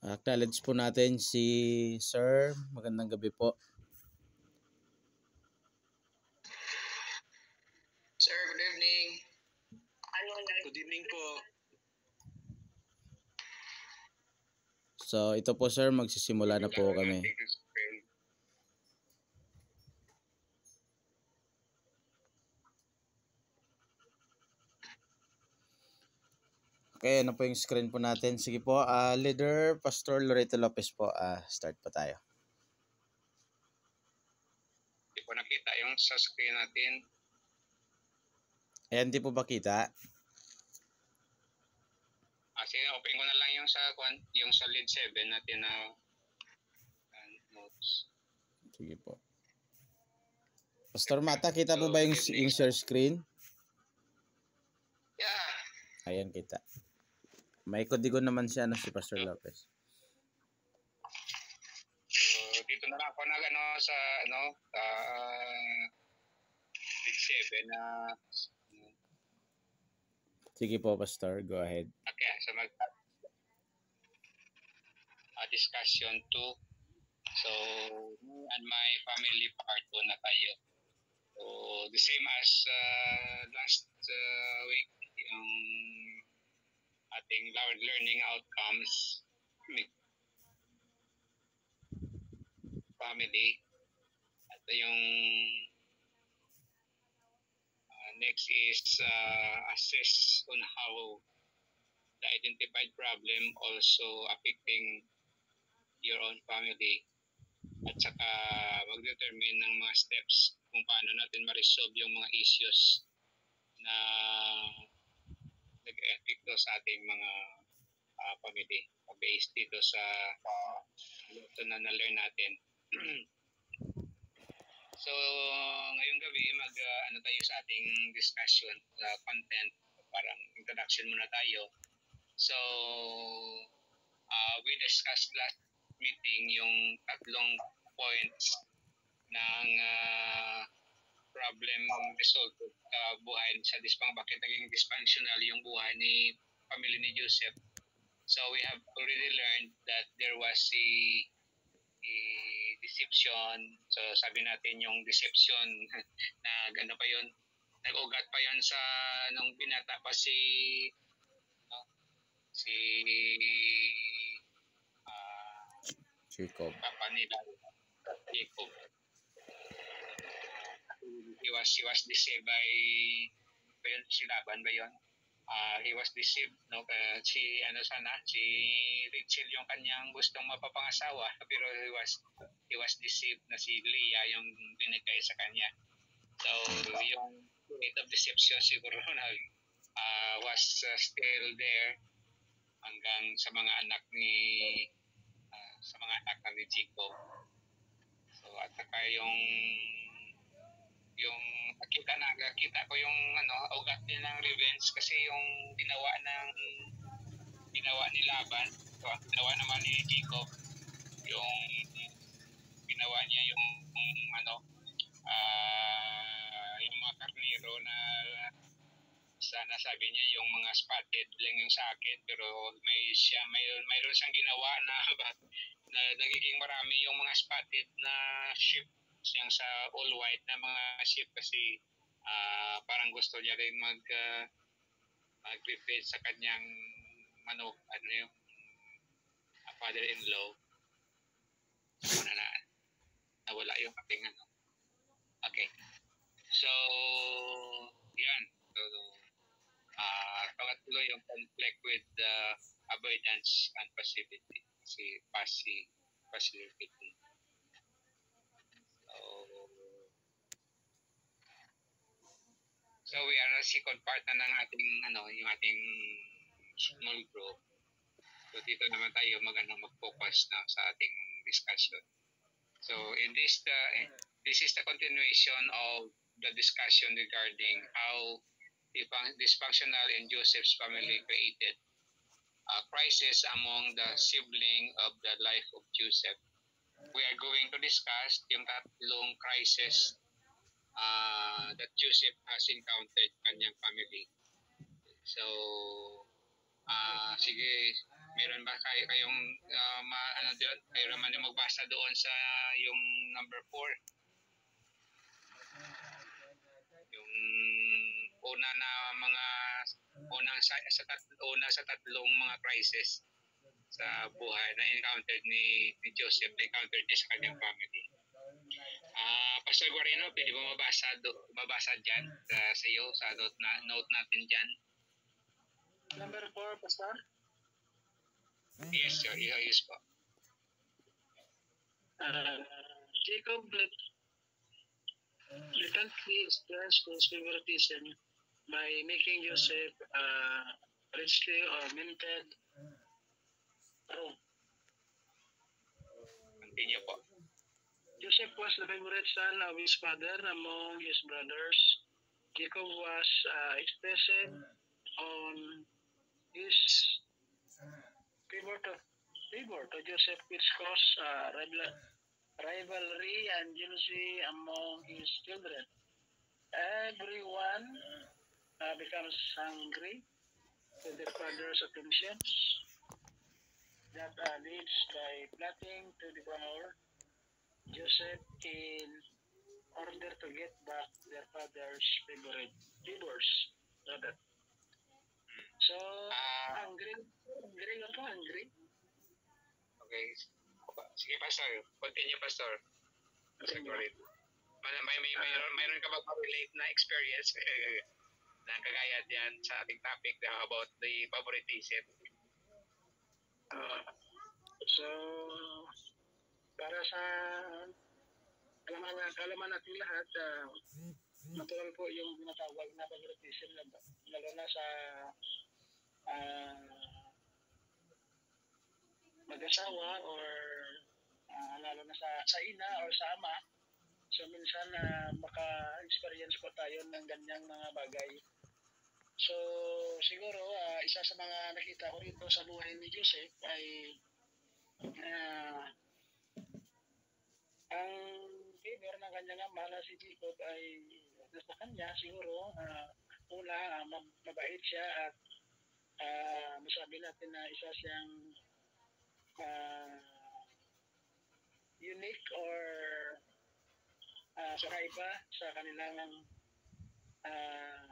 Acknowledge po natin si Sir. Magandang gabi po. Sir, good evening. Good evening po. So ito po sir, magsisimula na po kami. Okay, ano po yung screen po natin? Sige po, Leader Pastor Loreto Lopez po, start po tayo. Hindi po nakita yung sa screen natin. Ayan, di po ba kita? Sige, open ko na lang yung sa lead 7 natin na notes. Sige po. Pastor Mata, kita po ba yung share screen? Yeah. Ayan, kita. May kodigo naman siya si Pastor Lopez. So, dito na lang ako sa lead 7 na sige po, Pastor. Go ahead. Okay, so discussion 2. So, me and my family part 2 na tayo. So, the same as last week, yung ating learning outcomes, family. At yung next is assess on how the identified problem also affecting your own family. At saka mag-determine ng mga steps kung paano natin ma-resolve yung mga issues na nag-epekto sa ating mga family based dito sa lesson na na-learn natin. So, ngayong gabi tayo sa ating discussion content, parang introduction muna tayo. So, we discussed last meeting yung tatlong points ng problem resolved buhay sa bakit naging dysfunctional yung buhay ni family ni Joseph. So we have already learned that there was a deception. So sabi natin yung deception na ganda pa yun, nag-ugat pa yun sa nung binata pa si Jacob. Papa nila, Jacob. He was deceived by si Laban ba yun? He was deceived, no? Si Rachel yung kanyang gustong mapapangasawa, pero he was deceived na si Leah yung binigay sa kanya. So yung rate of deception siguro na was still there hanggang sa mga anak ni Jacob. So at saka yung nakita ko yung ugat din ng revenge kasi yung ginawa ni Laban, so ang ginawa naman ni Jacob, yung ginawa niya yung yung mga karnero na sana sabi niya yung mga spotted lang yung sa akin, pero mayroon siyang ginawa na nagiging marami yung mga spotted na sheep, yung sa all white na mga sheep kasi parang gusto niya rin mag-repeat sa kanyang manok, yung father-in-law. So nawala yung ating Okay. So yan. So pangatlo yung conflict with avoidance and passivity. Passivity. So we are second part na ng ating yung ating small group. So dito naman tayo mag-focus na sa ating discussion. So in this is the continuation of the discussion regarding how dysfunctional in Joseph's family created a crisis among the sibling of the life of Joseph. We are going to discuss yung tatlong crisis that Joseph has encountered kanyang family. So, sige, Meron ba kayong kayo naman yung magbasa doon sa yung number 4? Yung una na mga una sa tatlong mga crisis sa buhay na encountered ni Joseph, encountered niya sa kanyang family. Pastor Guarino, pwede mo mabasa dyan sa iyo, sa note natin dyan? Number 4, Pastor? Yes, sir. Yes po. Jacob blatantly expressed his favoritism by making Joseph richly ornamented. Continue po. Joseph was the favorite son of his father among his brothers. Jacob was expressed on his favor to Joseph, which caused rivalry and jealousy among his children. Everyone becomes hungry with the father's attentions. That leads by plotting to devour Joseph in order to get back their father's favors. So, hungry. Okay. Sige, Pastor. Continue, Pastor. Mayroon ka ba relate na experience na kagaya diyan sa ating topic about the favoritism? So, para sa kalaman natin lahat, natural po yung tinatawag na favoritism, lalo na sa mag-asawa or lalo na sa ina or sa ama. So minsan maka-experience po tayo ng ganyang mga bagay. So siguro isa sa mga nakita ko rito sa buhay ni Joseph ay ang favor ng kanyang ama na si Jacob ay sa kanya siguro mabait siya at masabi natin na isa siyang unique or kakaiba sa kanilang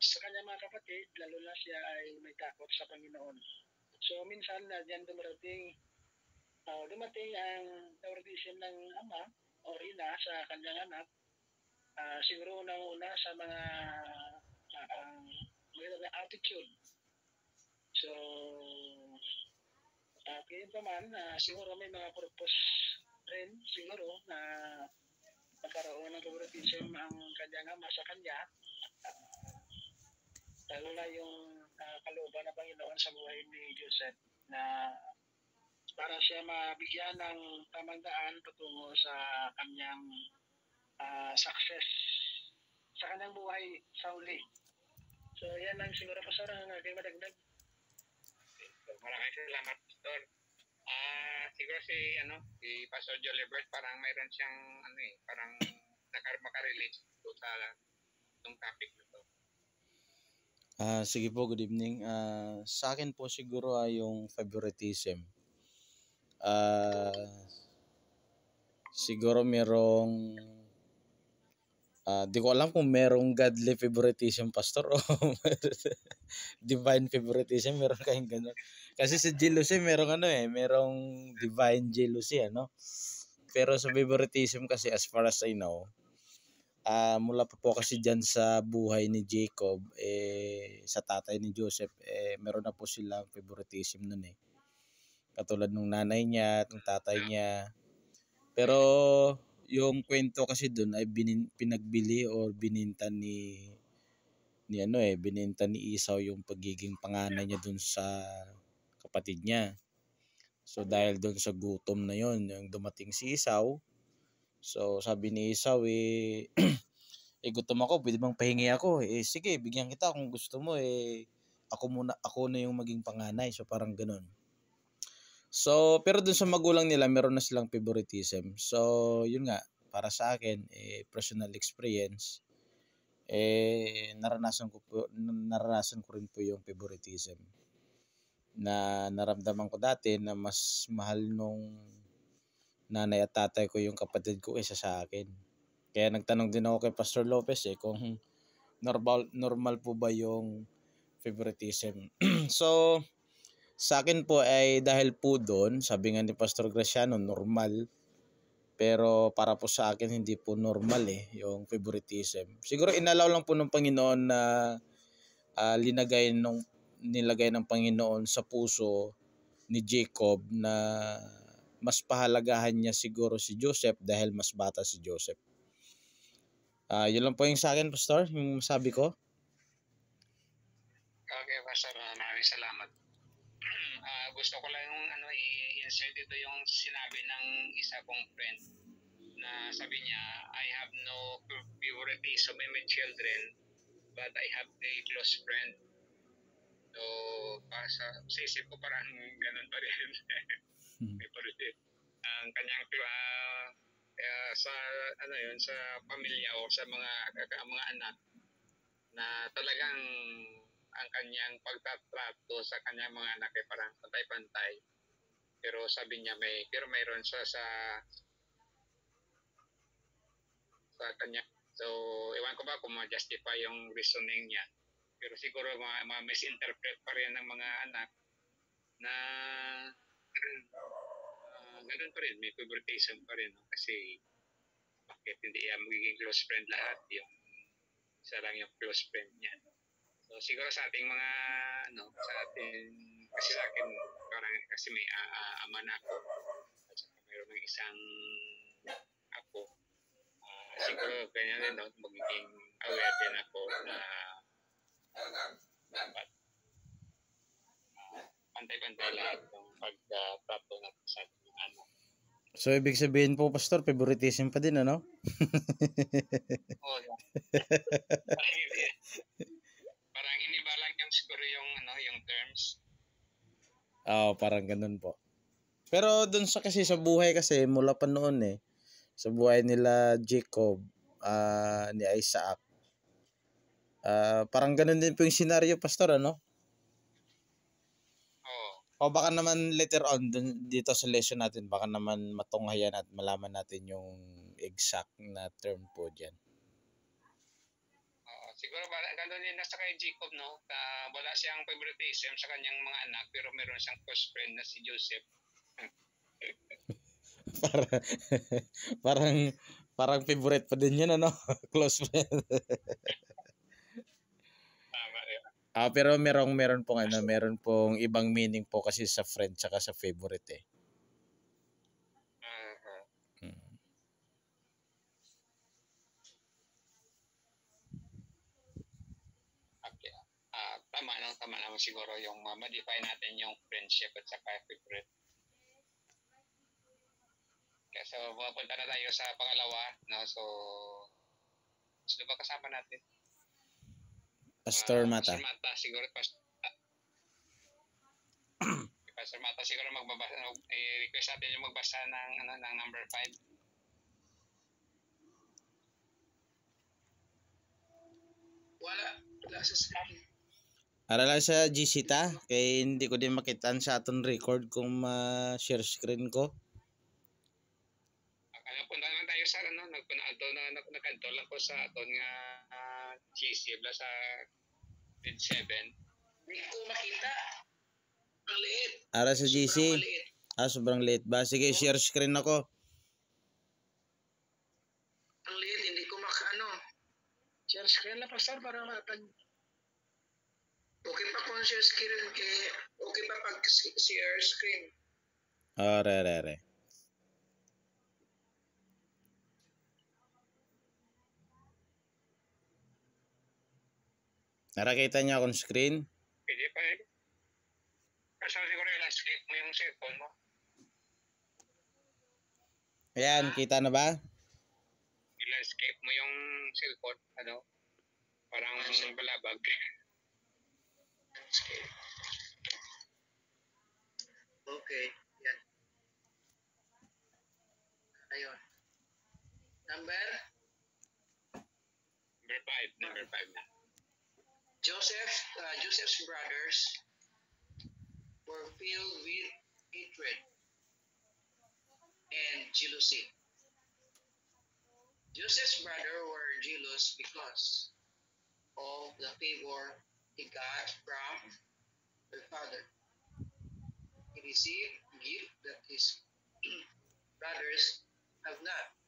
sa kanyang mga kapatid, lalo na siya ay may takot sa Panginoon. So minsan diyan dumating ang favoritism ng ama o ina sa kanyang anak, siguro una sa mga attitude. So kaya naman siguro may mga purpose rin siguro na magkaroon ng favoritism ang kanyang ama sa kanya, lalo na yung kalooban ng Panginoon sa buhay ni Joseph na para siya mabigyan ng tamang daan patungo sa kanyang success sa kanyang buhay sa uli. So yan lang siguro, Pastor, ang aking madagdag. Maraming salamat, Pastor. Siguro si Pastor Jolibert parang mayroon siyang parang makarelate sa itong topic na to. Sige po, good evening. Sa akin po siguro ay yung favoritism. Siguro merong di ko alam kung merong godly favoritism, Pastor, o divine favoritism, meron kayong ganun. Kasi sa jealousy merong merong divine jealousy, Pero sa favoritism kasi, as far as I know, mula pa po kasi dyan sa buhay ni Jacob, sa tatay ni Joseph, meron na po silang favoritism nun Katulad nung nanay niya at ng tatay niya. Pero yung kwento kasi dun ay pinagbili o bininta ni Esau yung pagiging panganay niya dun sa kapatid niya. So dahil dun sa gutom na yon, yung dumating si Esau, so sabi ni Esau gutom ako, pwede bang pahingi ako? Sige, bigyan kita kung gusto mo, ako na yung maging panganay. So parang ganun. So pero dun sa magulang nila, meron na silang favoritism. So yun nga, para sa akin, personal experience, naranasan ko rin po yung favoritism. na naramdaman ko dati na mas mahal nung nanay at tatay ko yung kapatid ko kaysa sa akin. Kaya nagtanong din ako kay Pastor Lopez kung normal po ba yung favoritism. So, sa akin po ay dahil po doon, sabi nga ni Pastor Graciano, normal. Pero para po sa akin, hindi po normal yung favoritism. Siguro inalaw lang po ng Panginoon na nilagay ng Panginoon sa puso ni Jacob na mas pahalagahan niya siguro si Joseph dahil mas bata si Joseph. Yun lang po yung sa akin, Pastor, yung sabi ko. Okay, Pastor. Maraming salamat. Gusto ko lang yung i-insert dito yung sinabi ng isa kong friend na sabi niya, I have no favoritism in my children, but I have a close friend. So, sa isip ko parang ganun pa rin. Ang kanyang sa sa pamilya o sa mga anak na talagang ang kanyang pagtatrato sa kanyang mga anak ay parang pantay-pantay. Pero sabi niya mayroon siya sa kanya. So, ewan ko ba kung ma-justify yung reasoning niya. Pero siguro ma-misinterpret pa rin ng mga anak na ganun pa rin, may favoritism pa rin. No? Kasi bakit hindi magiging close friend lahat, yung isa lang yung close friend niya. So siguro sa ating mga sa ating kasi sa akin parang kasi may ama na ako at saka mayroon ng isang ako. Siguro ganyan din magiging aware din ako na dapat pantay-pantay lahat ng pagtrato natin sa ating mga anak. So, ibig sabihin po, Pastor, favoritism pa din, ano? Oo. Parang iniba lang yung siguro yung terms. Parang ganun po. Pero dun kasi sa buhay kasi, mula pa noon sa buhay nila Jacob, ni Isaac, parang ganun din po yung senaryo, Pastor, ano? O baka naman later on dito sa lesson natin, baka naman matunghayan at malaman natin yung exact na term po dyan. Siguro gano'n din nasa kay Jacob, no? Wala siyang favoritism sa kanyang mga anak pero meron siyang close friend na si Joseph. parang favorite pa din yun, ano? Close friend. Pero meron pong ibang meaning po kasi sa friend tsaka sa favorite Okay. Tama naman siguro yung ma-define natin yung friendship at saka favorite. Okay, so pupunta na tayo sa pangalawa, no? So, sino ba kasama natin? Pastor Mata. Pastor Mata, siguro Pastor Mata siguro magbabasa, i-request natin yung magbasa ng number 5. Wala sa screen. Arala sa GC ta, kay hindi ko din makitaan sa aton record kung ma-share screen ko. Punta naman tayo sa nagkanto lang ko sa aton nga GC bla sa grade 7. Hindi ko makita. Ang liit. Ara sa GC. Sobrang liit ba? Sige, share screen ako. Ang liit, hindi ko share screen lang, Pastor, para matag. Okay pa kung share screen okay pa pag share screen. Re. Nakakita niyo akong screen? Pwede pa Kasi siguro i-landscape mo yung cellphone mo. Ayan, kita na ba? I-landscape mo yung cellphone, parang balabag. Landscape. Okay, yan. Ayun. Number 5 na. Joseph's brothers filled with hatred and jealousy. Joseph's brothers were jealous because of the favor he got from their father. He received gifts that his brothers have not.